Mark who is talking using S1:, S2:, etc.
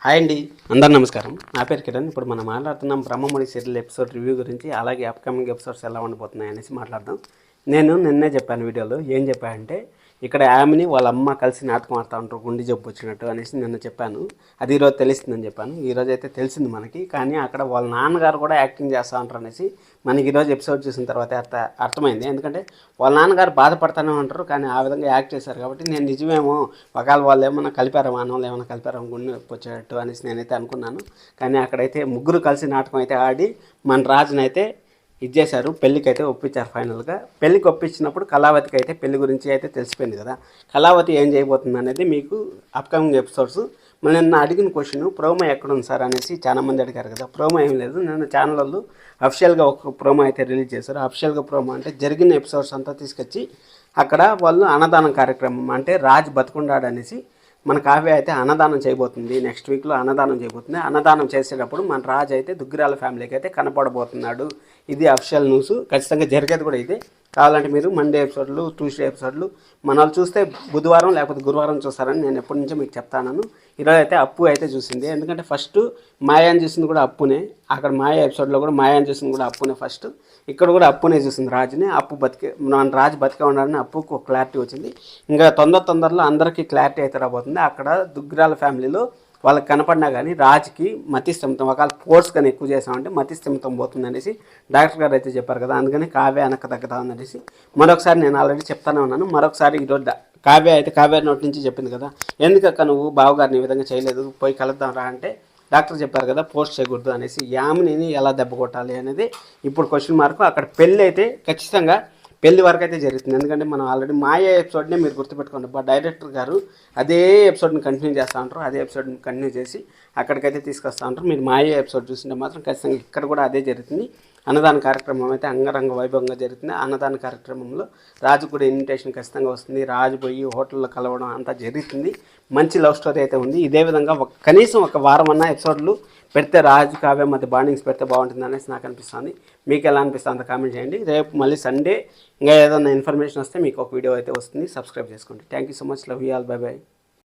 S1: Hi అండి, అందరు నమస్కారం. నా పేరు కిరణ్. ఇప్పుడు మనం మాట్లాడుతున్నాం బ్రహ్మముడి సీరియల్ ఎపిసోడ్ రివ్యూ గురించి, అలాగే అప్కమింగ్ ఎపిసోడ్స్ ఎలా ఉండబోతున్నాయి అనేసి మాట్లాడదాం. నేను నిన్నే చెప్పాను వీడియోలో. ఏం చెప్పానంటే ఇక్కడ ఆమెని వాళ్ళ అమ్మ కలిసి నాటకం ఆడుతూ ఉంటారు, గుండె జబ్బు వచ్చినట్టు అనేసి నిన్న చెప్పాను. అది ఈరోజు తెలుస్తుందని చెప్పాను. ఈరోజు అయితే తెలిసింది మనకి. కానీ అక్కడ వాళ్ళ నాన్నగారు కూడా యాక్టింగ్ చేస్తూ ఉంటారు అనేసి మనకి ఈరోజు ఎపిసోడ్ చూసిన తర్వాత అర్థమైంది. ఎందుకంటే వాళ్ళ నాన్నగారు బాధపడుతూనే ఉంటారు, కానీ ఆ విధంగా యాక్ట్ చేశారు కాబట్టి నేను నిజమేమో ఒకవేళ వాళ్ళు ఏమన్నా కలిపారేమో, అన్నంలో ఏమైనా కలిపారేమో గుండె నొప్పి వచ్చేటట్టు అనేసి నేనైతే అనుకున్నాను. కానీ అక్కడైతే ముగ్గురు కలిసి నాటకం అయితే ఆడి మన రాజునైతే ఇచ్చేశారు, పెళ్ళికి అయితే ఒప్పించారు. ఫైనల్గా పెళ్ళికి ఒప్పించినప్పుడు కళావతికి అయితే పెళ్లి గురించి అయితే తెలిసిపోయింది కదా. కళావతి ఏం చేయబోతుంది అనేది మీకు అప్కమింగ్ ఎపిసోడ్స్. మన నిన్న అడిగిన క్వశ్చన్ ప్రోమో ఎక్కడుంది సార్ అనేసి చాలామంది అడిగారు కదా. ప్రోమో ఏం లేదు, నిన్న ఛానల్లో అఫిషియల్గా ఒక ప్రోమో అయితే రిలీజ్ చేశారు. అఫిషియల్గా ప్రోమో అంటే జరిగిన ఎపిసోడ్స్ అంతా తీసుకొచ్చి అక్కడ వాళ్ళు అన్నదానం కార్యక్రమం అంటే రాజ్ బతుకుండాడు అనేసి మన కావ్య అయితే అన్నదానం చేయబోతుంది. నెక్స్ట్ వీక్లో అన్నదానం చేయబోతుంది. అన్నదానం చేసేటప్పుడు మన రాజు అయితే దుగ్గిరాల ఫ్యామిలీకి అయితే కనపడబోతున్నాడు. ఇది అఫిషియల్ న్యూస్. ఖచ్చితంగా జరిగేది కూడా ఇదే. కావాలంటే మీరు మండే ఎపిసోడ్లు, ట్యూస్డే ఎపిసోడ్లు మన వాళ్ళు చూస్తే బుధవారం లేకపోతే గురువారం చూస్తారని నేను ఎప్పటి నుంచో మీకు చెప్తాను. ఈరోజు అయితే అప్పు అయితే చూసింది. ఎందుకంటే ఫస్ట్ మాయాని చూసింది కూడా అప్పునే. అక్కడ మాయా ఎపిసోడ్లో కూడా మాయాని చూసింది కూడా అప్పునే. ఫస్ట్ ఇక్కడ కూడా అప్పునే చూసింది రాజుని. అప్పు మన రాజు బతికే ఉండాలని అప్పుకు ఒక క్లారిటీ వచ్చింది. ఇంకా తొందరలో అందరికీ క్లారిటీ అయితే రాబోతుంది. అక్కడ దుగ్గిరాల ఫ్యామిలీలో వాళ్ళకి కనపడినా కానీ రాజుకి మతిస్థిమితం, ఒకవేళ ఫోర్స్ కానీ ఎక్కువ చేసామంటే మతిస్థిమితం పోతుంది అనేసి డాక్టర్ గారు అయితే చెప్పారు కదా. అందుకని కావ్య వెనక తగ్గదా అనేసి మరొకసారి నేను ఆల్రెడీ చెప్తానే ఉన్నాను. మరొకసారి ఈరోజు కావ్య నోటి నుంచి చెప్పింది కదా, ఎందుకక్క నువ్వు బావగారిని ఈ విధంగా చేయలేదు, పోయి కలుద్దాం రా అంటే డాక్టర్ చెప్పారు కదా పోస్ట్ చేయకూడదు అనేసి. యామిని ఎలా దెబ్బ కొట్టాలి అనేది ఇప్పుడు క్వశ్చన్ మార్క్. అక్కడ పెళ్ళి అయితే ఖచ్చితంగా పెళ్లి వరకు అయితే జరుగుతుంది. ఎందుకంటే మనం ఆల్రెడీ మాయా ఎపిసోడ్నే మీరు గుర్తుపెట్టుకోండి. డైరెక్టర్ గారు అదే ఎపిసోడ్ని కంటిన్యూ చేస్తూ ఉంటారు. అదే ఎపిసోడ్ని కంటిన్యూ చేసి అక్కడికైతే తీసుకొస్తూ ఉంటారు. మీరు మాయా ఎపిసోడ్ చూసింటే మాత్రం ఖచ్చితంగా ఇక్కడ కూడా అదే జరుగుతుంది. అన్నదాన కార్యక్రమం అయితే అంగరంగ వైభవంగా జరుగుతుంది. అన్నదాన కార్యక్రమంలో రాజు కూడా ఇన్విటేషన్ ఖచ్చితంగా వస్తుంది. రాజు పోయి హోటల్లో కలవడం అంతా జరుగుతుంది. మంచి లవ్ స్టోరీ అయితే ఉంది. ఇదే విధంగా కనీసం ఒక వారం అన్న ఎపిసోడ్లు పెడితే రాజు కావ్య మధ్య బాండింగ్స్ పెడితే బాగుంటుంది అనేసి నాకు అనిపిస్తుంది. మీకు ఎలా అనిపిస్తుంది అంత కామెంట్ చేయండి. రేపు మళ్ళీ సండే ఇంకా ఏదైనా ఇన్ఫర్మేషన్ వస్తే మీకు ఒక వీడియో అయితే వస్తుంది. సబ్స్క్రైబ్ చేసుకోండి. Thank you so much. Love you all. By by.